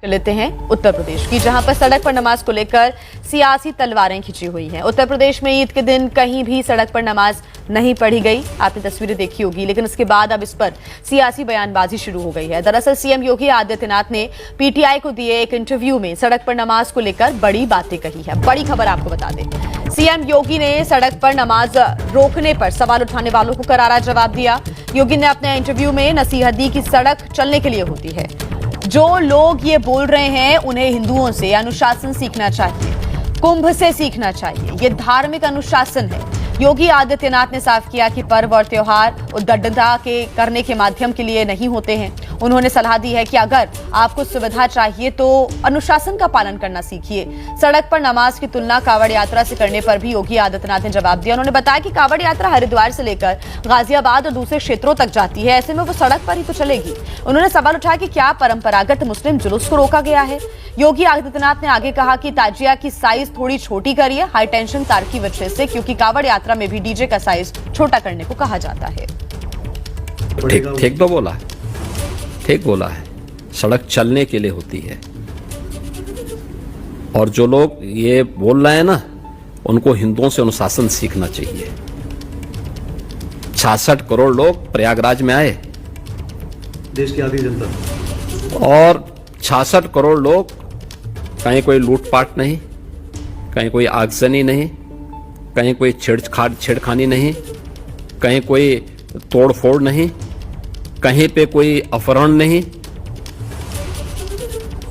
लेते हैं उत्तर प्रदेश की, जहां पर सड़क पर नमाज को लेकर सियासी तलवारें खिंची हुई हैं। उत्तर प्रदेश में ईद के दिन कहीं भी सड़क पर नमाज नहीं पढ़ी गई। आपने तस्वीरें देखी होगी, लेकिन उसके बाद अब इस पर सियासी बयानबाजी शुरू हो गई है। दरअसल सीएम योगी आदित्यनाथ ने पीटीआई को दिए एक इंटरव्यू में सड़क पर नमाज को लेकर बड़ी बातें कही है। बड़ी खबर आपको बता दें, सीएम योगी ने सड़क पर नमाज रोकने पर सवाल उठाने वालों को करारा जवाब दिया। योगी ने अपने इंटरव्यू में नसीहत दी कि सड़क चलने के लिए होती है। जो लोग ये बोल रहे हैं उन्हें हिंदुओं से अनुशासन सीखना चाहिए, कुंभ से सीखना चाहिए। ये धार्मिक अनुशासन है। योगी आदित्यनाथ ने साफ किया कि पर्व और त्योहार उद्दंडता के करने के माध्यम के लिए नहीं होते हैं। उन्होंने सलाह दी है कि अगर आपको सुविधा चाहिए तो अनुशासन का पालन करना सीखिए। सड़क पर नमाज की तुलना कांवड़ यात्रा से करने पर भी योगी आदित्यनाथ ने जवाब दिया। उन्होंने बताया कि कांवड़ यात्रा हरिद्वार से लेकर गाजियाबाद और दूसरे क्षेत्रों तक जाती है, ऐसे में वो सड़क पर ही तो चलेगी। उन्होंने सवाल उठाया कि क्या परंपरागत मुस्लिम जुलूस को रोका गया है। योगी आदित्यनाथ ने आगे कहा कि ताजिया की साइज थोड़ी छोटी करिए, हाई टेंशन तार की वजह से, क्योंकि कांवड़ यात्रा में भी डीजे का साइज छोटा करने को कहा जाता है। ठीक तो बोला, ठीक बोला है। सड़क चलने के लिए होती है, और जो लोग ये बोल रहे हैं ना, उनको हिंदुओं से अनुशासन सीखना चाहिए। 66 करोड़ लोग प्रयागराज में आए, देश की आधी जनता, और 66 करोड़ लोग, कहीं कोई लूटपाट नहीं, कहीं कोई आगजनी नहीं, कहीं कोई छेड़खानी नहीं, कहीं कोई तोड़फोड़ नहीं, कहीं पे कोई अपहरण नहीं।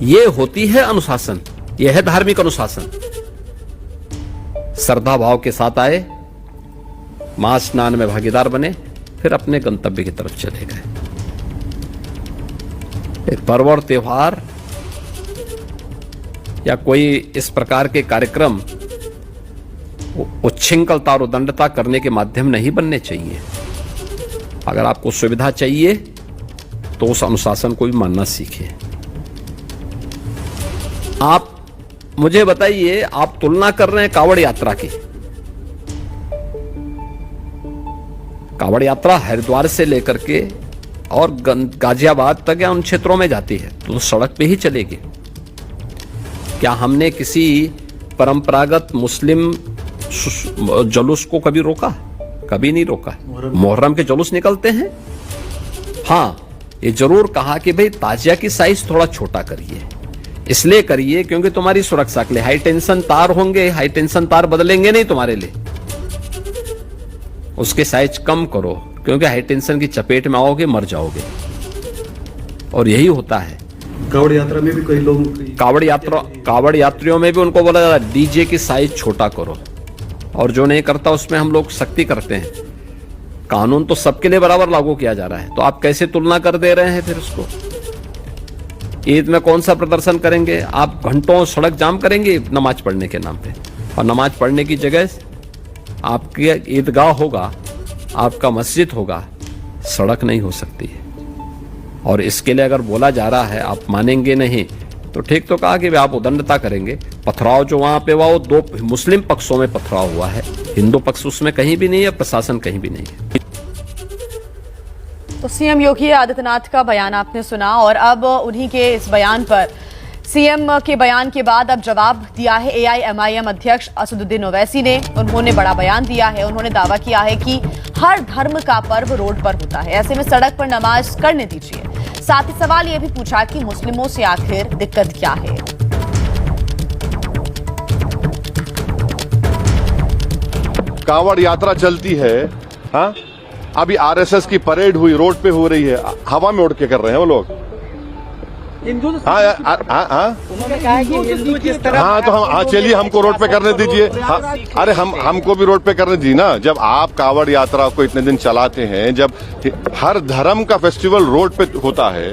ये होती है अनुशासन, यह है धार्मिक अनुशासन। श्रद्धा भाव के साथ आए, महास्नान में भागीदार बने, फिर अपने गंतव्य की तरफ चले गए। एक पर्व और त्योहार या कोई इस प्रकार के कार्यक्रम उच्छृंखलता और उद्दंडता करने के माध्यम नहीं बनने चाहिए। अगर आपको सुविधा चाहिए तो उस अनुशासन को भी मानना सीखिए। आप मुझे बताइए, आप तुलना कर रहे हैं कांवड़ यात्रा की। कांवड़ यात्रा हरिद्वार से लेकर के और गाजियाबाद तक या उन क्षेत्रों में जाती है, तो सड़क पे ही चलेगी। क्या हमने किसी परंपरागत मुस्लिम जुलूस को कभी रोका? कभी नहीं रोका। मुहर्रम के जुलूस निकलते हैं। हाँ, ये जरूर कहा कि भाई ताजिया की साइज थोड़ा छोटा करिए। इसलिए करिए क्योंकि तुम्हारी सुरक्षा के लिए हाई टेंशन तार होंगे, हाई टेंशन तार बदलेंगे नहीं तुम्हारे लिए, उसके साइज कम करो, क्योंकि हाई टेंशन की चपेट में आओगे, मर जाओगे। और यही होता है। कांवड़ यात्रा में भी कई लोग, कांवड़ यात्रियों में भी उनको बोला जाता है डीजे की साइज छोटा करो, और जो नहीं करता उसमें हम लोग सख्ती करते हैं। कानून तो सबके लिए बराबर लागू किया जा रहा है, तो आप कैसे तुलना कर दे रहे हैं फिर उसको? ईद में कौन सा प्रदर्शन करेंगे आप? घंटों सड़क जाम करेंगे नमाज पढ़ने के नाम पे, और नमाज पढ़ने की जगह आपकी ईदगाह होगा, आपका मस्जिद होगा, सड़क नहीं हो सकती है। और इसके लिए अगर बोला जा रहा है आप मानेंगे नहीं, तो ठीक तो कहा कि आप उद्दंडता करेंगे। पथराव जो वहां पे हुआ वो दो मुस्लिम पक्षों में पथराव हुआ है, हिंदू पक्ष उसमें कहीं भी नहीं है, प्रशासन कहीं भी नहीं है। तो सीएम योगी आदित्यनाथ का बयान आपने सुना, और अब उन्हीं के इस बयान पर, सीएम के बयान के बाद अब जवाब दिया है एआईएमआईएम अध्यक्ष असदुद्दीन ओवैसी ने। उन्होंने बड़ा बयान दिया है। उन्होंने दावा किया है कि हर धर्म का पर्व रोड पर होता है, ऐसे में सड़क पर नमाज करने दीजिए। साथ ही सवाल यह भी पूछा कि मुस्लिमों से आखिर दिक्कत क्या है। कांवड़ यात्रा चलती है, हाँ, अभी आरएसएस की परेड हुई, रोड पे हो रही है, हवा में उड़ के कर रहे हैं वो लोग। हाँ तो हम चलिए, हमको रोड पे करने दीजिए। अरे हमको भी रोड पे करने दीजिए ना। जब आप कांवड़ यात्रा को इतने दिन चलाते हैं, जब हर धर्म का फेस्टिवल रोड पे होता है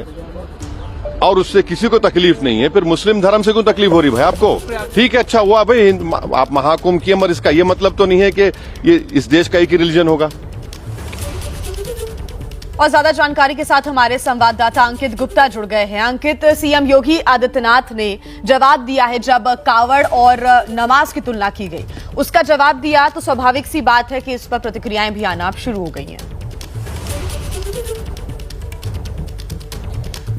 और उससे किसी को तकलीफ नहीं है, फिर मुस्लिम धर्म से क्यों तकलीफ हो रही भाई आपको? ठीक है, अच्छा हुआ भाई आप महाकुंभ किए, मगर इसका ये मतलब तो नहीं है कि ये इस देश का एक ही रिलीजन होगा। और ज्यादा जानकारी के साथ हमारे संवाददाता अंकित गुप्ता जुड़ गए हैं। अंकित, सीएम योगी आदित्यनाथ ने जवाब दिया है, जब कांवड़ और नमाज की तुलना की गई, उसका जवाब दिया, तो स्वाभाविक सी बात है कि इस पर प्रतिक्रियाएं भी आना शुरू हो गई हैं।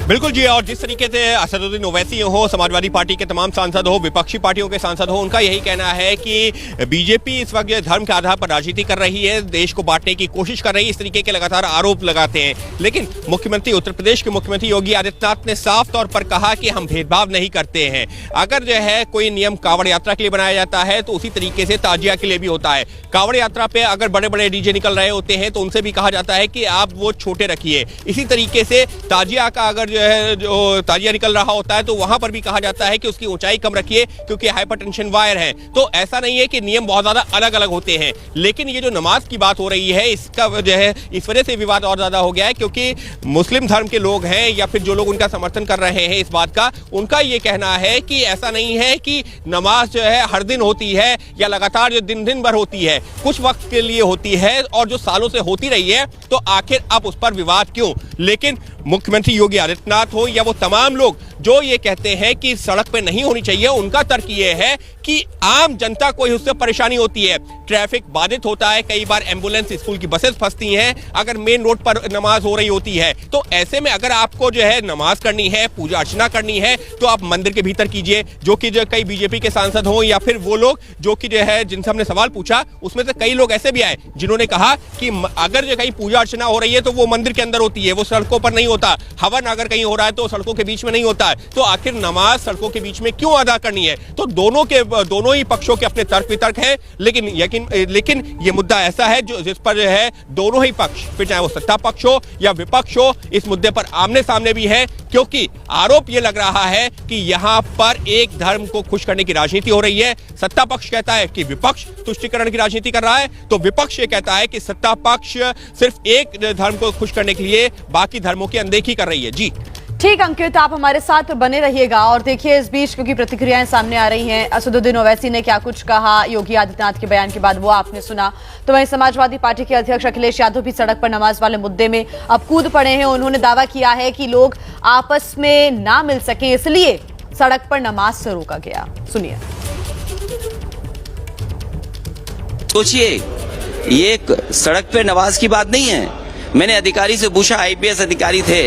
बिल्कुल जी, और जिस तरीके से असदुद्दीन ओवैसी हो, समाजवादी पार्टी के तमाम सांसद हो, विपक्षी पार्टियों के सांसद हो, उनका यही कहना है कि बीजेपी इस वक्त धर्म के आधार पर राजनीति कर रही है, देश को बांटने की कोशिश कर रही है, इस तरीके के लगातार आरोप लगाते हैं। लेकिन मुख्यमंत्री, उत्तर प्रदेश के मुख्यमंत्री योगी आदित्यनाथ ने साफ तौर पर कहा कि हम भेदभाव नहीं करते हैं। अगर जो है कोई नियम कांवड़ यात्रा के लिए बनाया जाता है तो उसी तरीके से ताजिया के लिए भी होता है। कांवड़ यात्रा पे अगर बड़े बड़े डीजे निकल रहे होते हैं तो उनसे भी कहा जाता है कि आप वो छोटे रखिए। इसी तरीके से ताजिया का अगर जो ताजिया निकल रहा होता है तो वहां पर भी कहा जाता है कि उसकी ऊंचाई कम रखिए क्योंकि हाइपरटेंशन वायर है। तो ऐसा नहीं है कि नियम बहुत ज्यादा अलग अलग होते हैं। लेकिन ये जो नमाज की बात हो रही है, इसका जो है इस वजह से विवाद और ज्यादा हो गया है क्योंकि मुस्लिम धर्म के लोग हैं या फिर जो लोग उनका समर्थन कर रहे हैं इस बात का, उनका ये कहना है कि ऐसा नहीं है कि नमाज जो है हर दिन होती है या लगातार जो दिन भर होती है, कुछ वक्त के लिए होती है और जो सालों से होती रही है, तो आखिर अब उस पर विवाद क्यों। लेकिन मुख्यमंत्री योगी आदित्यनाथ हो या वो तमाम लोग जो ये कहते हैं कि सड़क पे नहीं होनी चाहिए, उनका तर्क ये है कि आम जनता को उससे परेशानी होती है, ट्रैफिक बाधित होता है, कई बार एम्बुलेंस, स्कूल की बसेस फंसती हैं अगर मेन रोड पर नमाज हो रही होती है। तो ऐसे में अगर आपको जो है नमाज करनी है, पूजा अर्चना करनी है, तो आप मंदिर के भीतर कीजिए। जो कि जो कई बीजेपी के सांसद हो या फिर वो लोग जो कि जो है जिनसे हमने सवाल पूछा, उसमें से कई लोग ऐसे भी आए जिन्होंने कहा कि अगर जो कहीं पूजा अर्चना हो रही है तो वो मंदिर के अंदर होती है, वो सड़कों पर नहीं होता। हवन अगर कहीं हो रहा है तो सड़कों के बीच में नहीं होता है। तो आखिर नमाज सड़कों के बीच में क्यों अदा करनी है। तो दोनों ही पक्षों के अपने तर्क वितर्क हैं। लेकिन ये मुद्दा ऐसा है जो जिस पर जो है दोनों ही पक्ष, फिर चाहे वो सत्ता पक्ष हो या विपक्ष हो, इस मुद्दे पर आमने सामने भी है। क्योंकि आरोप ये लग रहा है कि यहां पर एक धर्म को खुश करने की राजनीति हो रही है। सत्ता पक्ष कहता है कि विपक्ष तुष्टीकरण की राजनीति कर रहा है, तो विपक्ष ये कहता है कि सत्ता पक्ष सिर्फ एक धर्म को खुश करने के लिए बाकी धर्मों की अनदेखी कर रही है। जी ठीक अंकित, आप हमारे साथ बने रहिएगा। और देखिए इस बीच क्योंकि प्रतिक्रियाएं सामने आ रही हैं, असदुद्दीन ओवैसी ने क्या कुछ कहा योगी आदित्यनाथ के बयान के बाद, वो आपने सुना। तो वहीं समाजवादी पार्टी के अध्यक्ष अखिलेश यादव भी सड़क पर नमाज वाले मुद्दे में अब कूद पड़े हैं। उन्होंने दावा किया है कि लोग आपस में ना मिल सके इसलिए सड़क पर नमाज से रोका गया। सुनिए। सोचिए, ये एक सड़क पे नमाज की बात नहीं है। मैंने अधिकारी से पूछा, आईपीएस अधिकारी थे,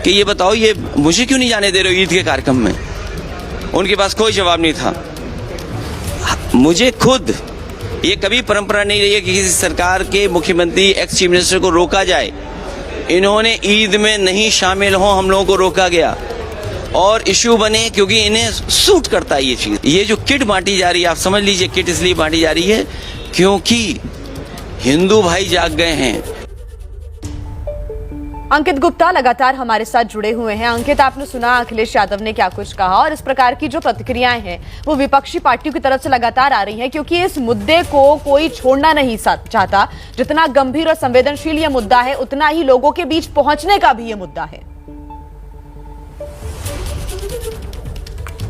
कि ये बताओ ये मुझे क्यों नहीं जाने दे रहे हो ईद के कार्यक्रम में। उनके पास कोई जवाब नहीं था। मुझे खुद ये कभी परंपरा नहीं रही है कि किसी सरकार के मुख्यमंत्री, एक्स चीफ मिनिस्टर को रोका जाए। इन्होंने ईद में नहीं शामिल हो, हम लोगों को रोका गया और इश्यू बने क्योंकि इन्हें सूट करता है ये चीज। ये जो किट बांटी जा रही है, आप समझ लीजिए किट इसलिए बांटी जा रही है क्योंकि हिंदू भाई जाग गए हैं। अंकित गुप्ता लगातार हमारे साथ जुड़े हुए हैं। अंकित, आपने सुना अखिलेश यादव ने क्या कुछ कहा और इस प्रकार की जो प्रतिक्रियाएं हैं वो विपक्षी पार्टियों की तरफ से लगातार आ रही हैं क्योंकि इस मुद्दे को कोई छोड़ना नहीं चाहता। जितना गंभीर और संवेदनशील ये मुद्दा है, उतना ही लोगों के बीच पहुंचने का भी ये मुद्दा है।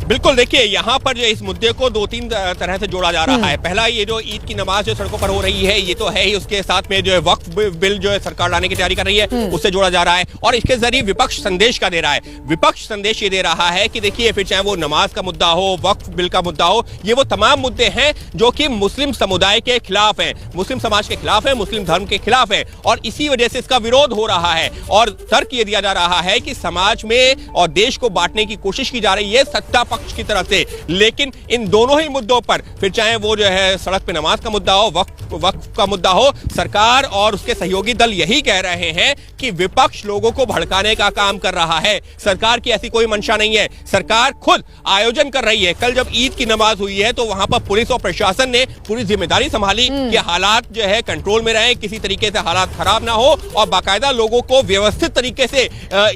बिल्कुल, देखिए यहाँ पर जो इस मुद्दे को दो तीन तरह से जोड़ा जा रहा है। पहला, ये जो ईद की नमाज जो सड़कों पर हो रही है ये तो है ही, उसके साथ में जो है वक्फ बिल जो है सरकार लाने की तैयारी कर रही है उससे जोड़ा जा रहा है और इसके जरिए विपक्ष संदेश का दे रहा है। विपक्ष संदेश ये दे रहा है कि देखिए फिर चाहे वो नमाज का मुद्दा हो, वक्फ बिल का मुद्दा हो, ये वो तमाम मुद्दे हैं जो कि मुस्लिम समुदाय के खिलाफ है, मुस्लिम समाज के खिलाफ है, मुस्लिम धर्म के खिलाफ है और इसी वजह से इसका विरोध हो रहा है। और तर्क ये दिया जा रहा है कि समाज में और देश को बांटने की कोशिश की जा रही है सत्ता पक्ष की तरफ से। लेकिन इन दोनों ही मुद्दों पर, फिर चाहे वो जो है सड़क पे नमाज का मुद्दा हो, वक्फ का मुद्दा हो, सरकार और उसके सहयोगी दल यही कह रहे हैं कि विपक्ष लोगों को भड़काने का काम कर रहा है। सरकार की ऐसी कोई मंशा नहीं है। सरकार खुद आयोजन कर रही है। कल जब ईद की नमाज हुई है तो वहां पर पुलिस और प्रशासन ने पूरी जिम्मेदारी संभाली कि हालात जो है कंट्रोल में रहे, किसी तरीके से हालात खराब ना हो और बाकायदा लोगों को व्यवस्थित तरीके से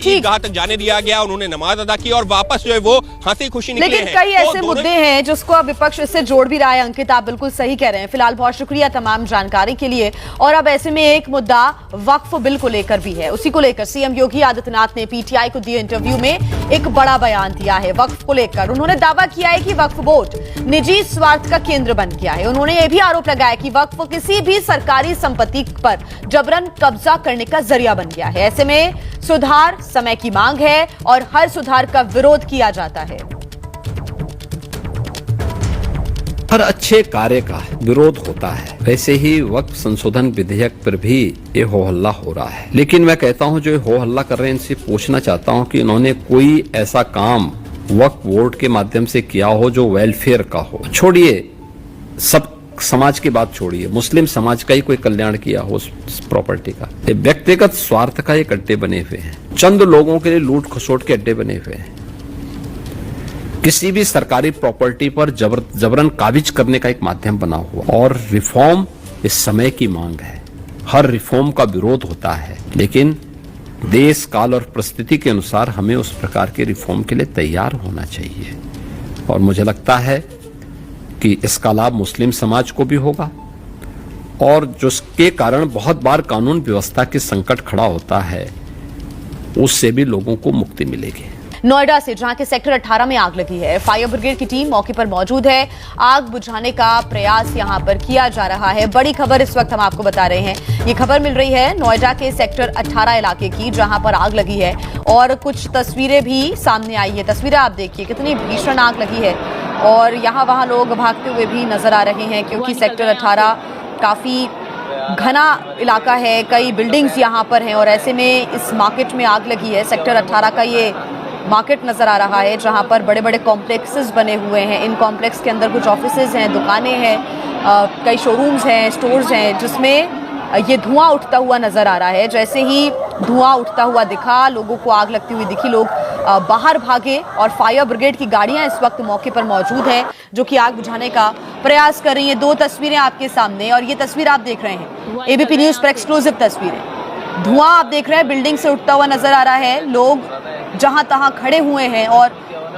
ईदगाह तक जाने दिया गया। उन्होंने नमाज अदा की और वापस जो है वो हंसी खुशी निकले हैं। कई ऐसे मुद्दे हैं जिसको अब विपक्ष इससे जोड़ भी रहा है। अंकित, आप बिल्कुल सही कह रहे हैं। फिलहाल बहुत शुक्रिया तमाम जानकारी के लिए। और अब ऐसे में एक मुद्दा वक्फ बिल को लेकर भी है। उसी को लेकर सीएम योगी आदित्यनाथ ने पीटीआई को दिए इंटरव्यू में एक बड़ा बयान दिया है। वक्फ को लेकर उन्होंने दावा किया है कि वक्फ बोर्ड निजी स्वार्थ का केंद्र बन गया है। उन्होंने यह भी आरोप लगाया कि वक्फ किसी भी सरकारी संपत्ति पर जबरन कब्जा करने का जरिया बन गया है। ऐसे में सुधार समय की मांग है और हर सुधार का विरोध किया जाता है। हर अच्छे कार्य का विरोध होता है, वैसे ही वक्फ संशोधन विधेयक पर भी ये हो हल्ला हो रहा है। लेकिन मैं कहता हूँ जो हो हल्ला कर रहे हैं इनसे पूछना चाहता हूँ कि इन्होंने कोई ऐसा काम वक्फ बोर्ड के माध्यम से किया हो जो वेलफेयर का हो। छोड़िए सब समाज की बात छोड़िए, मुस्लिम समाज का ही कोई कल्याण किया हो उस प्रॉपर्टी का। ये व्यक्तिगत स्वार्थ का एक अड्डे बने हुए हैं, चंद लोगों के लिए लूट खसोट के अड्डे बने हुए हैं। किसी भी सरकारी प्रॉपर्टी पर जबरन काबिज करने का एक माध्यम बना हुआ। और रिफॉर्म इस समय की मांग है, हर रिफॉर्म का विरोध होता है, लेकिन देश काल और परिस्थिति के अनुसार हमें उस प्रकार के रिफॉर्म के लिए तैयार होना चाहिए। और मुझे लगता है कि इसका लाभ मुस्लिम समाज को भी होगा और जिसके कारण बहुत बार कानून व्यवस्था के संकट खड़ा होता है उससे भी लोगों को मुक्ति मिलेगी। नोएडा से जहां के सेक्टर 18 में आग लगी है, फायर ब्रिगेड की टीम मौके पर मौजूद है। आग बुझाने का प्रयास यहां पर किया जा रहा है। बड़ी खबर इस वक्त हम आपको बता रहे हैं। ये खबर मिल रही है नोएडा के सेक्टर 18 इलाके की, जहां पर आग लगी है और कुछ तस्वीरें भी सामने आई है। तस्वीरें आप देखिए, कितनी भीषण आग लगी है और यहाँ वहां लोग भागते हुए भी नजर आ रहे हैं, क्योंकि सेक्टर 18 काफी घना इलाका है, कई बिल्डिंग्स यहाँ पर हैं और ऐसे में इस मार्केट में आग लगी है। सेक्टर 18 का ये मार्केट नजर आ रहा है जहां पर बड़े बड़े कॉम्प्लेक्सेस बने हुए हैं। इन कॉम्प्लेक्स के अंदर कुछ ऑफिसेज हैं, दुकानें हैं, कई शोरूम्स हैं, स्टोर्स हैं, जिसमें ये धुआं उठता हुआ नजर आ रहा है। जैसे ही धुआं उठता हुआ दिखा, लोगों को आग लगती हुई दिखी, लोग बाहर भागे और फायर ब्रिगेड की गाड़ियां इस वक्त मौके पर मौजूद हैं जो कि आग बुझाने का प्रयास कर रही हैं। दो तस्वीरें आपके सामने और ये तस्वीर आप देख रहे हैं एबीपी न्यूज पर एक्सक्लूसिव तस्वीरें। धुआं आप देख रहे हैं बिल्डिंग से उठता हुआ नजर आ रहा है। लोग जहां तहां खड़े हुए हैं और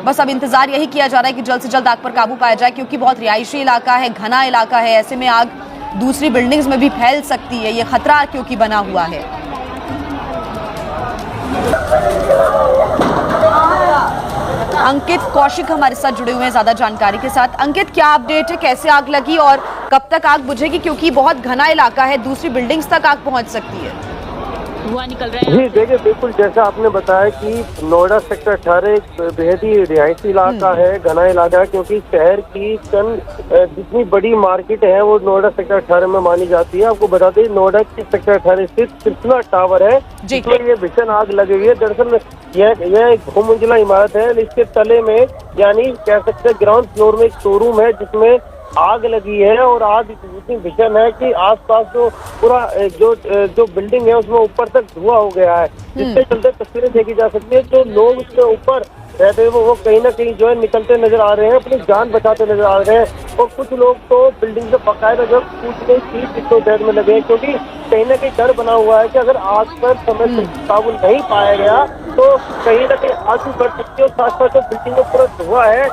बस अब इंतजार यही किया जा रहा है कि जल्द से जल्द आग पर काबू पाया जाए, क्योंकि बहुत रिहायशी इलाका है, घना इलाका है। ऐसे में आग दूसरी बिल्डिंग्स में भी फैल सकती है, ये खतरा क्योंकि बना हुआ है। अंकित कौशिक हमारे साथ जुड़े हुए हैं ज्यादा जानकारी के साथ। अंकित, क्या अपडेट है, कैसे आग लगी और कब तक आग बुझेगी, क्योंकि बहुत घना इलाका है, दूसरी बिल्डिंग्स तक आग पहुंच सकती है? धुआं निकल रहा है। जी देखिए, बिल्कुल जैसा आपने बताया कि नोएडा सेक्टर 18 एक बेहद ही रिहायशी इलाका है, घना इलाका है, क्योंकि शहर की जितनी बड़ी मार्केट है वो नोएडा सेक्टर 18 में मानी जाती है। आपको बता दें नोएडा के सेक्टर 18 स्थित कृष्णा टावर है, जिसमें ये भीषण आग लगी हुई है। दरअसल यह एक बहुमंजिला इमारत है, इसके तले में यानी कह सकते हैं ग्राउंड फ्लोर में एक शोरूम है जिसमें आग लगी है और आग इतनी भीषण है कि आसपास जो पूरा जो बिल्डिंग है उसमें ऊपर तक धुआं हो गया है, जिसके चलते तस्वीरें देखी जा सकती है। जो लोग उसके ऊपर रहते हैं वो कहीं ना कहीं जो है निकलते नजर आ रहे हैं, अपनी जान बचाते नजर आ रहे हैं और कुछ लोग तो बिल्डिंग से बकायदा जो कूदने की दौड़ में लगे हैं, क्योंकि कहीं ना कहीं डर बना हुआ है कि अगर आग पर समय से काबू नहीं पाया गया तो कहीं ना कहीं आग भी बढ़ सकती है। और साथ साथ जो बिल्डिंग में पूरा धुआं है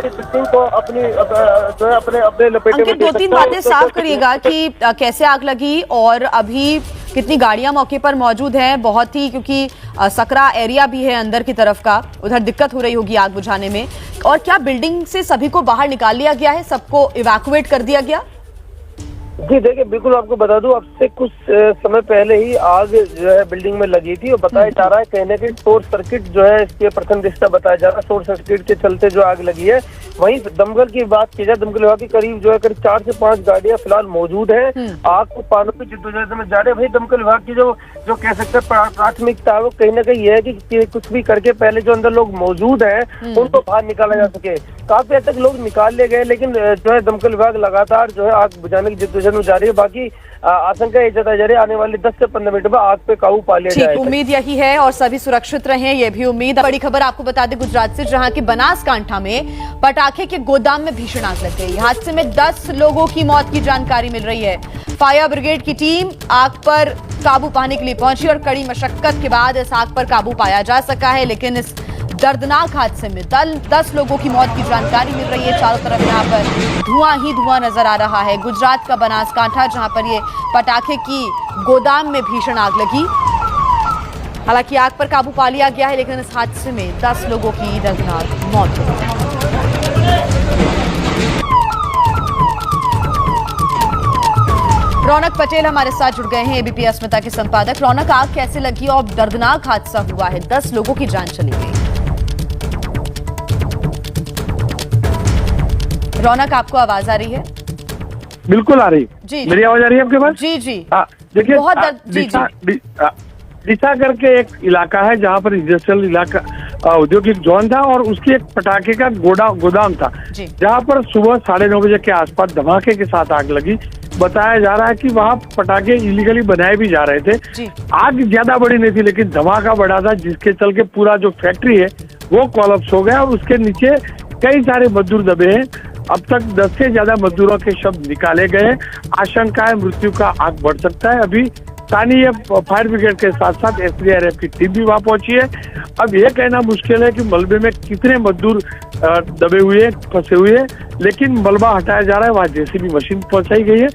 बिल्डिंग को अपनी जो है अपने लपेटे में। दो तीन बातें साफ करिएगा कि कैसे आग लगी और अभी कितनी गाड़ियां मौके पर मौजूद हैं, बहुत ही क्योंकि सकरा एरिया भी है अंदर की तरफ का, उधर दिक्कत हो रही होगी आग बुझाने में। और क्या बिल्डिंग से सभी को बाहर निकाल लिया गया है, सबको इवैक्यूएट कर दिया गया? जी देखिए, बिल्कुल आपको बता दूं, अब से कुछ समय पहले ही आग जो है बिल्डिंग में लगी थी और बताया जा रहा है कहने के शॉर्ट सर्किट जो है इसके प्रथम दृष्टया बताया जा रहा है, शॉर्ट सर्किट के चलते जो आग लगी है। वहीं दमकल की बात की जाए, दमकल विभाग की करीब 4 से 5 गाड़ियां फिलहाल मौजूद है, आग को पाने की जिद्दोजहद में जा रहे हैं। वही दमकल विभाग की जो कह सकते हैं प्राथमिकता है वो कहीं ना कहीं ये है कि कुछ भी करके पहले जो अंदर लोग मौजूद हैं उनको बाहर निकाला जा सके। काफी हद तक लोग निकाल लिए गए, लेकिन जो है दमकल विभाग लगातार जो है आग बुझाने की जिद्दोजहद में जारी है। बाकी आशंका ये जताई जा रही है आने वाले 10 से 15 मिनट में आग पे काबू पा लिया जाएगा। उम्मीद यही है और सभी सुरक्षित रहें, ये भी उम्मीद। बड़ी खबर आपको बता दें गुजरात से, जहां के बनासकांठा में पटाखे के गोदाम में भीषण आग लग गई। हादसे में 10 लोगों की मौत की जानकारी मिल रही है। फायर ब्रिगेड की टीम आग पर काबू पाने के लिए पहुंची और कड़ी मशक्कत के बाद इस आग पर काबू पाया जा सका है, लेकिन इस दर्दनाक हादसे में 10 लोगों की मौत की जानकारी मिल रही है। चारों तरफ यहाँ पर धुआं ही धुआं नजर आ रहा है। गुजरात का बनासकांठा, जहां पर ये पटाखे की गोदाम में भीषण आग लगी। हालांकि आग पर काबू पा लिया गया है, लेकिन इस हादसे में 10 लोगों की दर्दनाक मौत हो गई। रौनक पटेल हमारे साथ जुड़ गए हैं, एबीपी अस्मिता के संपादक। रौनक, आग कैसे लगी और दर्दनाक हादसा हुआ है, 10 लोगों की जान चली गई। रौनक, आपको आवाज आ रही है? बिल्कुल आ रही। जी, मेरी आवाज आ रही है आपके पास? जी जी। देखिए, बहुत जी जी। डिसा करके एक इलाका है जहाँ पर इंडस्ट्रियल इलाका औद्योगिक जोन था और उसकी एक पटाखे का गोदाम था, जहाँ पर सुबह 9:30 बजे के आसपास धमाके के साथ आग लगी। बताया जा रहा है कि वहाँ पटाखे इलीगली बनाए भी जा रहे थे। आग ज्यादा बड़ी नहीं थी लेकिन धमाका बड़ा था, जिसके चल के पूरा जो फैक्ट्री है वो कोलैप्स हो गया और उसके नीचे कई सारे मजदूर दबे हैं। अब तक 10 से ज्यादा मजदूरों के शव निकाले गए। आशंका है मृत्यु का आग बढ़ सकता है। अभी स्थानीय फायर ब्रिगेड के साथ साथ SDRF की टीम भी वहां पहुंची है। अब ये कहना मुश्किल है कि मलबे में कितने मजदूर दबे हुए फंसे हुए हैं, लेकिन मलबा हटाया जा रहा है। वहाँ JCB मशीन पहुंचाई गई है।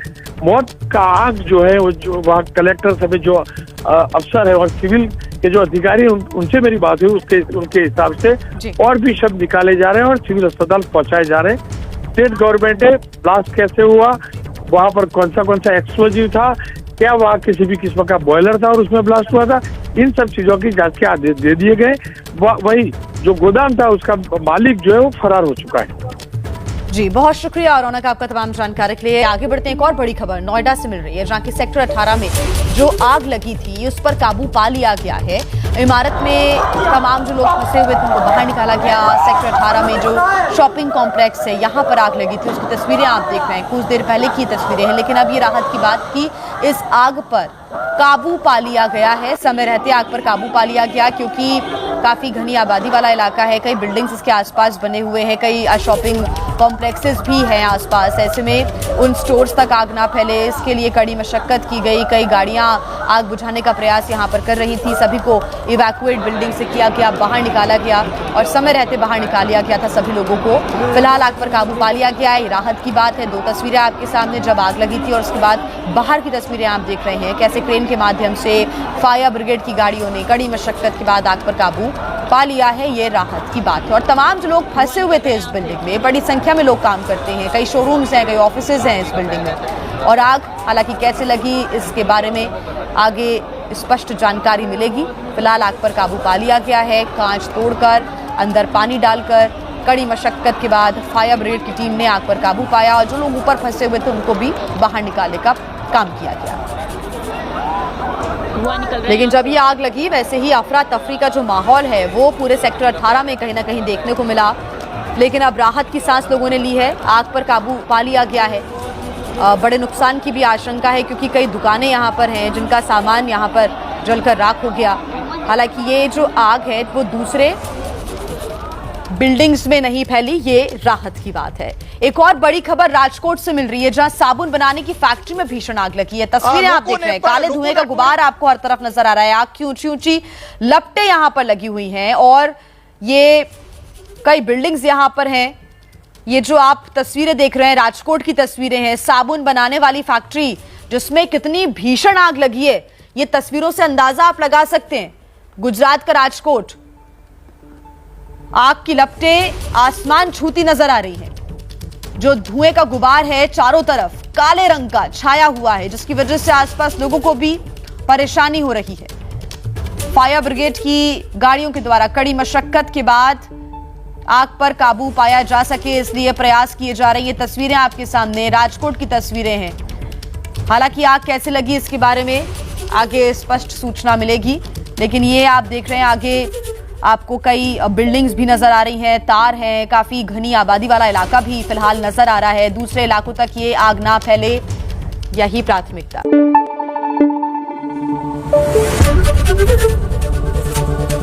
मौत का आग जो है वो जो वहाँ कलेक्टर सभी जो अफसर है और सिविल के जो अधिकारी उनसे मेरी बात हुई, उनके हिसाब से और भी शव निकाले जा रहे हैं और सिविल अस्पताल पहुंचाए जा रहे हैं। स्टेट गवर्नमेंट है, ब्लास्ट कैसे हुआ, वहाँ पर कौन सा एक्सप्लोजिव था, क्या वहाँ किसी भी किस्म का बॉयलर था और उसमें ब्लास्ट हुआ था, इन सब चीजों की जांच के आदेश दे दिए गए। वही जो गोदाम था उसका मालिक जो है वो फरार हो चुका है। जी, बहुत शुक्रिया रौनक आपका तमाम जानकारी के लिए। आगे बढ़ते हैं, एक और बड़ी खबर नोएडा से मिल रही है, जहां की सेक्टर 18 में जो आग लगी थी उस पर काबू पा लिया गया है। इमारत में तमाम जो लोग फंसे हुए थे उनको बाहर निकाला गया। सेक्टर 18 में जो शॉपिंग कॉम्प्लेक्स है यहाँ पर आग लगी थी, उसकी तस्वीरें आप देख रहे हैं। कुछ देर पहले की तस्वीरें हैं, लेकिन अब ये राहत की बात कि इस आग पर काबू पा लिया गया है। समय रहते आग पर काबू पा लिया गया, क्योंकि काफी घनी आबादी वाला इलाका है, कई बिल्डिंग्स इसके आसपास बने हुए हैं, कई शॉपिंग कॉम्प्लेक्सेस भी हैं आसपास। ऐसे में उन स्टोर्स तक आग ना फैले, इसके लिए कड़ी मशक्कत की गई। कई गाड़ियां आग बुझाने का प्रयास यहां पर कर रही थी। सभी को इवैक्यूएट बिल्डिंग से किया गया, बाहर निकाला गया और समय रहते बाहर निकाल लिया गया था सभी लोगों को। फिलहाल आग पर काबू पा लिया गया है। राहत की बात है। 2 तस्वीरें आपके सामने जब आग लगी थी और उसके बाद बाहर की तस्वीरें आप देख रहे हैं, कैसे क्रेन के माध्यम से फायर ब्रिगेड की गाड़ियों ने कड़ी मशक्कत के बाद आग पर काबू पा लिया है। ये राहत की बात है। और तमाम जो लोग फंसे हुए थे इस बिल्डिंग में, बड़ी संख्या में लोग काम करते हैं, कई शोरूम्स हैं, कई ऑफिसेज हैं इस बिल्डिंग में। और आग हालांकि कैसे लगी इसके बारे में आगे स्पष्ट जानकारी मिलेगी। फिलहाल आग पर काबू पा लिया गया है। कांच तोड़कर अंदर पानी डालकर कड़ी मशक्कत के बाद फायर ब्रिगेड की टीम ने आग पर काबू पाया और जो लोग ऊपर फंसे हुए थे उनको भी बाहर निकालने का काम किया गया। लेकिन जब ये आग लगी, वैसे ही अफरा तफरी का जो माहौल है वो पूरे सेक्टर 18 में कहीं ना कहीं देखने को मिला। लेकिन अब राहत की सांस लोगों ने ली है, आग पर काबू पा लिया गया है। बड़े नुकसान की भी आशंका है, क्योंकि कई दुकानें यहाँ पर हैं जिनका सामान यहाँ पर जलकर राख हो गया। हालांकि ये जो आग है वो दूसरे बिल्डिंग्स में नहीं फैली, ये राहत की बात है। एक और बड़ी खबर राजकोट से मिल रही है, जहां साबुन बनाने की फैक्ट्री में भीषण आग लगी है। तस्वीरें आप देख रहे हैं, काले धुएं का गुबार आपको हर तरफ नजर आ रहा है। आग की ऊंची ऊंची लपटें यहां पर लगी हुई हैं और ये कई बिल्डिंग्स यहां पर हैं। ये जो आप तस्वीरें देख रहे हैं राजकोट की तस्वीरें हैं, साबुन बनाने वाली फैक्ट्री जिसमें कितनी भीषण आग लगी है ये तस्वीरों से अंदाजा आप लगा सकते हैं। गुजरात का राजकोट, आग की लपटें आसमान छूती नजर आ रही हैं। जो धुएं का गुबार है चारों तरफ काले रंग का छाया हुआ है, जिसकी वजह से आसपास लोगों को भी परेशानी हो रही है। फायर ब्रिगेड की गाड़ियों के द्वारा कड़ी मशक्कत के बाद आग पर काबू पाया जा सके, इसलिए प्रयास किए जा रहे हैं। ये तस्वीरें आपके सामने राजकोट की तस्वीरें हैं। हालांकि आग कैसे लगी इसके बारे में आगे स्पष्ट सूचना मिलेगी, लेकिन ये आप देख रहे हैं आगे आपको कई बिल्डिंग्स भी नजर आ रही हैं, तार हैं, काफी घनी आबादी वाला इलाका भी फिलहाल नजर आ रहा है। दूसरे इलाकों तक ये आग ना फैले, यही प्राथमिकता।